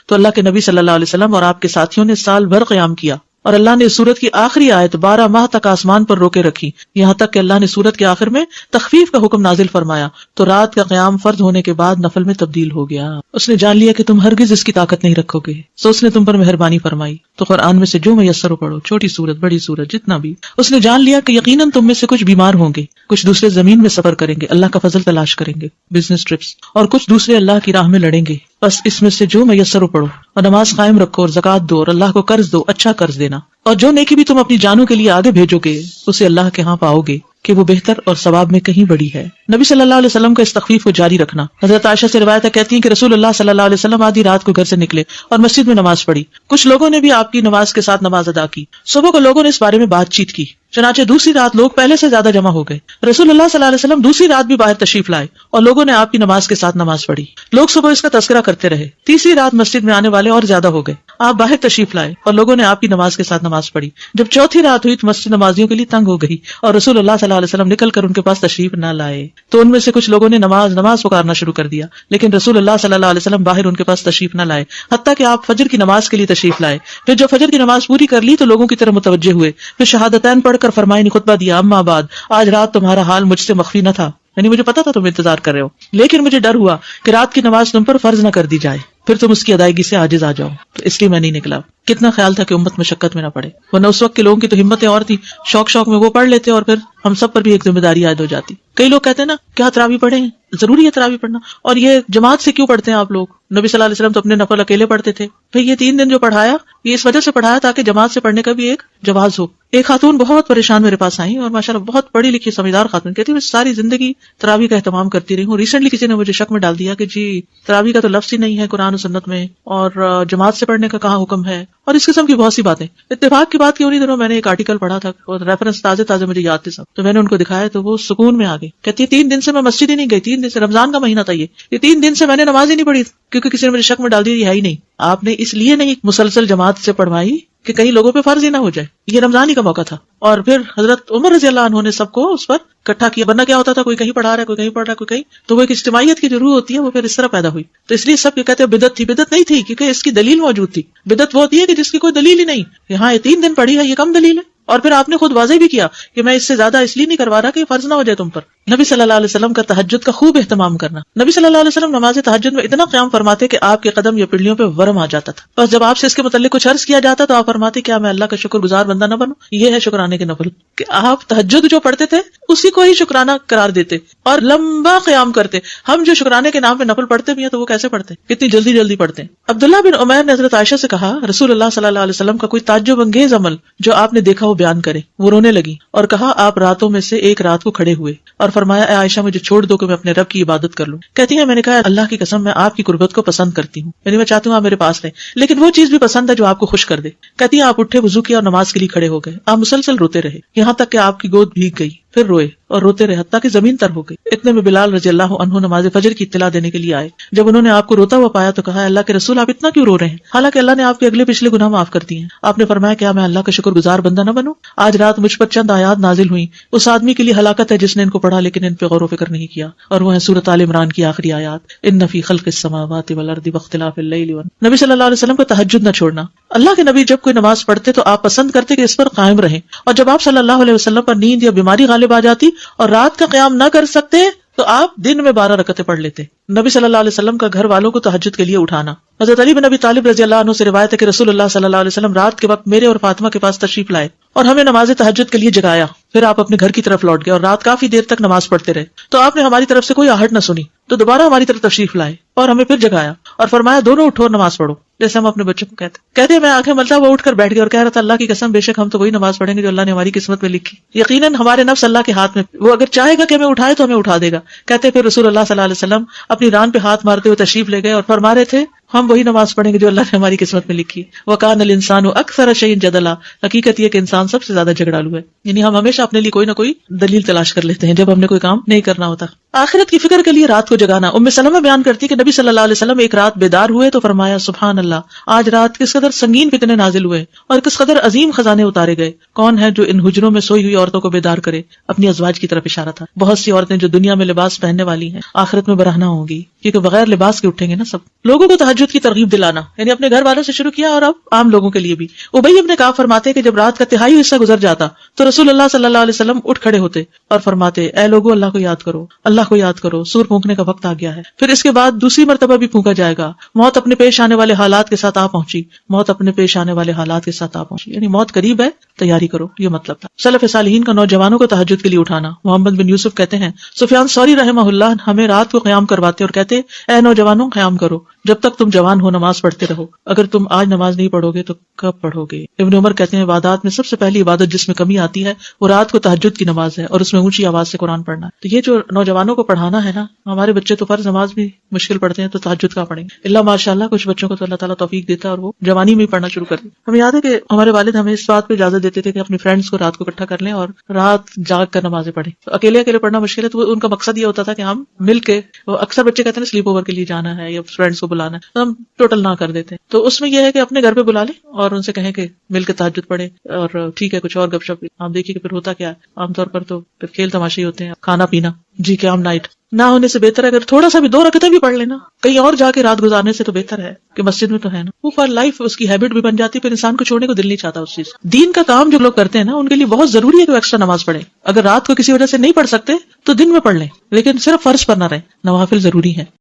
تو اللہ کے نبی صلی اللہ علیہ وسلم اور آپ کے ساتھیوں نے سال بھر قیام کیا، اور اللہ نے اس سورت کی آخری آیت 12 ماہ تک آسمان پر روکے رکھی، یہاں تک کہ اللہ نے سورت کے آخر میں تخفیف کا حکم نازل فرمایا تو رات کا قیام فرض ہونے کے بعد نفل میں تبدیل ہو گیا۔ اس نے جان لیا کہ تم ہرگز اس کی طاقت نہیں رکھو گے، سو اس نے تم پر مہربانی فرمائی تو قرآن میں سے جو میسر ہو پڑھو، چھوٹی سورت بڑی سورت جتنا بھی۔ اس نے جان لیا کہ یقیناً تم میں سے کچھ بیمار ہوں گے، کچھ دوسرے زمین میں سفر کریں گے، اللہ کا فضل تلاش کریں گے، بزنس ٹرپس، اور کچھ دوسرے اللہ کی راہ میں لڑیں گے، بس اس میں سے جو میسر ہو پڑھو، اور نماز قائم رکھو اور زکوٰۃ دو اور اللہ کو قرض دو، اچھا قرض دینا، اور جو نیکی بھی تم اپنی جانوں کے لیے آگے بھیجو گے اسے اللہ کے ہاں پاؤ گے کہ وہ بہتر اور ثواب میں کہیں بڑی ہے۔ نبی صلی اللہ علیہ وسلم کا اس تخفیف کو جاری رکھنا۔ حضرت عائشہ سے روایت ہے، کہتی ہیں کہ رسول اللہ صلی اللہ علیہ وسلم آدھی رات کو گھر سے نکلے اور مسجد میں نماز پڑھی، کچھ لوگوں نے بھی آپ کی نماز کے ساتھ نماز ادا کی۔ صبح کو لوگوں نے اس بارے میں بات چیت کی، چنانچہ دوسری رات لوگ پہلے سے زیادہ جمع ہو گئے۔ رسول اللہ صلی اللہ علیہ وسلم دوسری رات بھی باہر تشریف لائے اور لوگوں نے آپ کی نماز کے ساتھ نماز پڑھی، لوگ صبح اس کا تذکرہ کرتے رہے۔ تیسری رات مسجد میں آنے والے اور زیادہ ہو گئے، آپ باہر تشریف لائے اور لوگوں نے آپ کی نماز کے ساتھ نماز پڑھی۔ جب چوتھی رات ہوئی تو مسجد نمازیوں کے لیے تنگ ہو گئی اور رسول اللہ صلی اللہ علیہ وسلم نکل کر ان کے پاس تشریف نہ لائے، تو ان میں سے کچھ لوگوں نے نماز پکارنا شروع کر دیا، لیکن رسول اللہ صلی اللہ علیہ وسلم باہر ان کے پاس تشریف نہ لائے، حتیٰ کہ آپ فجر کی نماز کے لیے تشریف لائے۔ پھر جو فجر کی نماز پوری کر لی تو لوگوں کی طرف متوجہ ہوئے، پھر شہادتین پڑھ کر فرمائے خطبہ دیا، اما بعد، آج رات تمہارا حال مجھ سے مخفی نہ تھا، یعنی مجھے پتا تھا تم انتظار کر رہے ہو، لیکن مجھے ڈر ہوا کہ رات کی نماز تم پر فرض نہ کر دی جائے، پھر تم اس کی ادائیگی سے عاجز آ جاؤ، تو اس لیے میں نہیں نکلا۔ کتنا خیال تھا کہ امت مشقت میں نہ پڑے، ورنہ اس وقت کے لوگوں کی تو ہمتیں اور تھی، شوق میں وہ پڑھ لیتے اور پھر ہم سب پر بھی ایک ذمہ داری عائد ہو جاتی۔ کئی لوگ کہتے ہیں نا کیا تراویح پڑھیں، ضروری ہے تراویح پڑھنا، اور یہ جماعت سے کیوں پڑھتے ہیں آپ لوگ؟ نبی صلی اللہ علیہ وسلم تو اپنے نفل اکیلے پڑھتے تھے، پھر یہ 3 دن جو پڑھایا یہ اس وجہ سے پڑھایا تاکہ جماعت سے پڑھنے کا بھی ایک جواز ہو۔ ایک خاتون بہت پریشان میرے پاس آئی اور ماشاءاللہ بہت پڑھی لکھی سمجھدار خاتون، کہتی میں ساری زندگی تراویح کا اہتمام کرتی رہی ہوں، ریسنٹلی کسی نے مجھے شک میں ڈال دیا کہ جی تراویح کا تو لفظ ہی نہیں ہے قرآن و سنت میں، اور جماعت سے پڑھنے کا کہاں حکم ہے، اور اس قسم کی بہت سی باتیں۔ اتفاق کی بات کہ انہی دنوں میں نے ایک آرٹیکل پڑھا تھا اور ریفرنس تازے مجھے یاد تھے سب، تو میں نے ان کو دکھایا تو وہ سکون میں آ گئی، کہتی ہے 3 دن سے میں مسجد ہی نہیں گئی، 3 دن سے، رمضان کا مہینہ تھا یہ 3 دن سے میں نے نماز ہی نہیں پڑھی، کیونکہ کسی نے مجھے شک میں ڈال دیا یہ ہے ہی نہیں۔ آپ نے اس لیے نہیں مسلسل جماعت سے پڑھوائی کہ کئی لوگوں پہ فرض ہی نہ ہو جائے، یہ رمضان ہی کا موقع تھا، اور پھر حضرت عمر رضی اللہ عنہ نے سب کو اس پر اکٹھا کیا، ورنہ کیا ہوتا تھا کوئی کہیں پڑھا رہا ہے، کوئی کہیں پڑھ رہا ہے، کوئی کہیں، تو وہ ایک اجتماعیت کی جو روح ہوتی ہے وہ پھر اس طرح پیدا ہوئی۔ تو اس لیے سب یہ کہتے ہیں بدعت تھی، بدعت نہیں تھی کیونکہ اس کی دلیل موجود تھی۔ بدعت وہ ہوتی ہے کہ جس کی کوئی دلیل ہی نہیں، یہاں یہ 3 دن پڑھی ہے یہ کم دلیل ہے، اور پھر آپ نے خود واضح بھی کیا کہ میں اس سے زیادہ اس لیے نہیں کروا رہا کہ فرض نہ ہو جائے تم پر۔ نبی صلی اللہ علیہ وسلم کا تہجد کا خوب اہتمام کرنا۔ نبی صلی اللہ علیہ وسلم نماز تہجد میں اتنا قیام فرماتے کہ آپ کے قدم یا پنڈلیوں پہ ورم آ جاتا تھا، بس جب آپ سے اس کے متعلق کچھ عرض کیا جاتا تو آپ فرماتے کیا میں اللہ کا شکر گزار بندہ نہ بنوں؟ یہ ہے شکرانے کے نفل، کہ آپ تہجد جو پڑھتے تھے اسی کو ہی شکرانہ قرار دیتے اور لمبا قیام کرتے۔ ہم جو شکرانے کے نام پہ نفل پڑھتے بھی ہیں تو وہ کیسے پڑھتے ہیں، کتنی جلدی پڑھتے ہیں۔ عبداللہ بن عمیر نے حضرت عائشہ سے کہا رسول اللہ صلی اللہ علیہ وسلم کا کوئی تعجب انگیز عمل جو آپ نے دیکھا وہ بیان کرے۔ وہ رونے لگی اور کہا آپ راتوں میں سے ایک رات کو کھڑے ہوئے اور فرمایا اے عائشہ مجھے چھوڑ دو کہ میں اپنے رب کی عبادت کر لوں۔ کہتی ہے میں نے کہا اللہ کی قسم میں آپ کی قربت کو پسند کرتی ہوں، یعنی میں چاہتی ہوں آپ میرے پاس رہیں، لیکن وہ چیز بھی پسند ہے جو آپ کو خوش کر دے۔ کہتی ہے آپ اٹھے، وضو کیا اور نماز کے لیے کھڑے ہو گئے، آپ مسلسل روتے رہے یہاں تک کہ آپ کی گود بھیگ گئی، پھر روئے اور روتے رہے حتیٰ کہ زمین تر ہو گئی۔ اتنے میں بلال رضی اللہ عنہ نماز فجر کی اطلاع دینے کے لیے آئے، جب انہوں نے آپ کو روتا ہوا پایا تو کہا اللہ کے رسول آپ اتنا کیوں رو رہے ہیں، حالانکہ اللہ نے آپ کے اگلے پچھلے گناہ معاف کر دیے ہیں۔ آپ نے فرمایا کیا میں اللہ کا شکر گزار بندہ نہ بنوں؟ آج رات مجھ پر چند آیات نازل ہوئی، اس آدمی کے لیے ہلاکت ہے جس نے ان کو پڑھا لیکن ان پہ غور و فکر نہیں کیا، اور وہ ہے سورۃ آل عمران کی آخری آیات ان فی خلق السماوات والارض واختلاف اللیل والنہار۔ نبی صلی اللہ علیہ وسلم کا تہجد نہ چھوڑنا۔ اللہ کے نبی جب کوئی نماز پڑھتے تو آپ پسند کرتے کہ اس پر قائم رہیں، اور جب آپ صلی اللہ علیہ وسلم پر نیند یا بیماری غالب آ جاتی اور رات کا قیام نہ کر سکتے تو آپ دن میں 12 رکعتیں پڑھ لیتے۔ نبی صلی اللہ علیہ وسلم کا گھر والوں کو تہجد کے لیے اٹھانا۔ حضرت علی بن ابی طالب رضی اللہ عنہ سے روایت ہے کہ رسول اللہ صلی اللہ علیہ وسلم رات کے وقت میرے اور فاطمہ کے پاس تشریف لائے اور ہمیں نماز تہجد کے لیے جگایا، پھر آپ اپنے گھر کی طرف لوٹ گئے اور رات کافی دیر تک نماز پڑھتے رہے، تو آپ نے ہماری طرف سے کوئی آہٹ نہ سنی تو دوبارہ ہماری طرف تشریف لائے اور ہمیں پھر جگایا اور فرمایا دونوں اٹھو اور نماز پڑھو، جیسے ہم اپنے بچوں کو کہتے ہیں میں آنکھیں ملتا وہ اٹھ کر بیٹھ گیا اور کہہ رہا تھا اللہ کی قسم بے شک ہم تو وہی نماز پڑھیں گے جو اللہ نے ہماری قسمت میں لکھی، یقیناً ہمارے نفس اللہ کے ہاتھ میں، وہ اگر چاہے گا کہ ہمیں اٹھائے تو ہمیں اٹھا دے گا۔ کہتے پھر رسول اللہ صلی اللہ علیہ وسلم اپنی ران پہ ہاتھ مارتے ہوئے تشریف لے گئے اور فرما رہے تھے ہم وہی نماز پڑھیں گے جو اللہ نے ہماری قسمت میں لکھی۔ وَكَانَ الْإِنسَانُ أَكْثَرَ شَيْءٍ جَدَلًا، حقیقت یہ کہ انسان سب سے زیادہ جھگڑالو ہے، یعنی ہم ہمیشہ اپنے لیے کوئی نہ کوئی دلیل تلاش کر لیتے ہیں جب ہم نے کوئی کام نہیں کرنا ہوتا۔ آخرت کی فکر کے لیے رات کو جگانا۔ ام سلمہ بیان کرتی کہ نبی صلی اللہ علیہ وسلم ایک رات بیدار ہوئے تو فرمایا سبحان اللہ، آج رات کس قدر سنگین فتنے نازل ہوئے اور کس قدر عظیم خزانے اتارے گئے، کون ہے جو ان حجروں میں سوئی ہوئی عورتوں کو بیدار کرے؟ اپنی ازواج کی طرف اشارہ تھا۔ بہت سی عورتیں جو دنیا میں لباس پہننے والی ہیں آخرت میں برہنہ ہوں گی، کیونکہ بغیر لباس کے اٹھیں گے نا سب. لوگوں کو تہجد کی ترغیب دلانا، یعنی اپنے گھر والوں سے شروع کیا اور اب عام لوگوں کے لیے بھی. ابی ابن کعب فرماتے ہیں کہ جب رات کا تہائی حصہ گزر جاتا تو رسول اللہ صلی اللہ علیہ وسلم اٹھ کھڑے ہوتے اور فرماتے اے لوگو اللہ کو یاد کرو، اللہ کو یاد کرو، سور پھونکنے کا وقت آ گیا ہے. پھر اس کے بعد دوسری مرتبہ بھی پھونکا جائے گا. موت اپنے پیش آنے والے حالات کے ساتھ آ پہنچی، موت اپنے پیش آنے والے حالات کے ساتھ آ پہنچی، یعنی موت قریب ہے، تیاری کرو، یہ مطلب تھا. سلف صالحین کا نوجوانوں کو تہجد کے لیے اٹھانا. محمد بن یوسف کہتے ہیں سفیان ثوری رحمہ اللہ ہمیں رات کو قیام کرواتے اور کہتے اے نوجوانوں قیام کرو، جب تک تم جوان ہو نماز پڑھتے رہو، اگر تم آج نماز نہیں پڑھو گے تو کب پڑھو گے. ابن عمر کہتے ہیں عبادات میں سب سے پہلی عبادت جس میں کمی آتی ہے وہ رات کو تہجد کی نماز ہے اور اس میں اونچی آواز سے قرآن پڑھنا. تو یہ جو نوجوانوں کو پڑھانا ہے نا، ہمارے بچے تو فرض نماز بھی مشکل پڑھتے ہیں تو تہجد کا پڑھیں گے. اللہ ماشاءاللہ کچھ بچوں کو تو اللہ تعالیٰ توفیق دیتا ہے اور وہ جوانی میں پڑھنا شروع کر دیں. ہمیں یاد ہے کہ ہمارے والد ہمیں اس بات پہ اجازت دیتے تھے کہ اپنی فرینڈس کو رات کو اکٹھا کر لیں اور رات جاگ کر نمازیں پڑھیں. تو اکیلے اکیلے پڑھنا مشکل ہے، تو ان کا مقصد یہ ہوتا تھا کہ ہم مل کے، اکثر بچے کہتے ہیں سلیپ اوور کے لیے جانا ہے یا فرینڈس کو بلانا ہے، تو ہم ٹوٹل نہ کر دیتے ہیں. تو اس میں یہ ہے کہ اپنے گھر پہ بلا لیں اور ان سے کہیں کہ مل کے تہجد پڑھیں اور ٹھیک ہے کچھ اور گپ شپ. آپ دیکھیے کہ پھر ہوتا کیا ہے، عام طور پر تو پھر کھیل تماشے ہی ہوتے ہیں، کھانا پینا. جی قیام نائٹ نہ ہونے سے بہتر ہے اگر تھوڑا سا بھی 2 رکعتیں بھی پڑھ لینا کہیں اور جا کے رات گزارنے سے تو بہتر ہے کہ مسجد میں تو ہے نا. وہ فار لائف اس کی ہیبٹ بھی بن جاتی ہے، پھر انسان کو چھوڑنے کو دل نہیں چاہتا اس چیز. دین کا کام جو لوگ کرتے ہیں نا ان کے لیے بہت ضروری ہے کہ وہ ایکسٹرا نماز پڑھیں. اگر رات کو کسی وجہ سے نہیں پڑھ سکتے تو دن میں پڑھ لیں، لیکن صرف فرض پر نہ رہیں، نوافل ضروری ہے.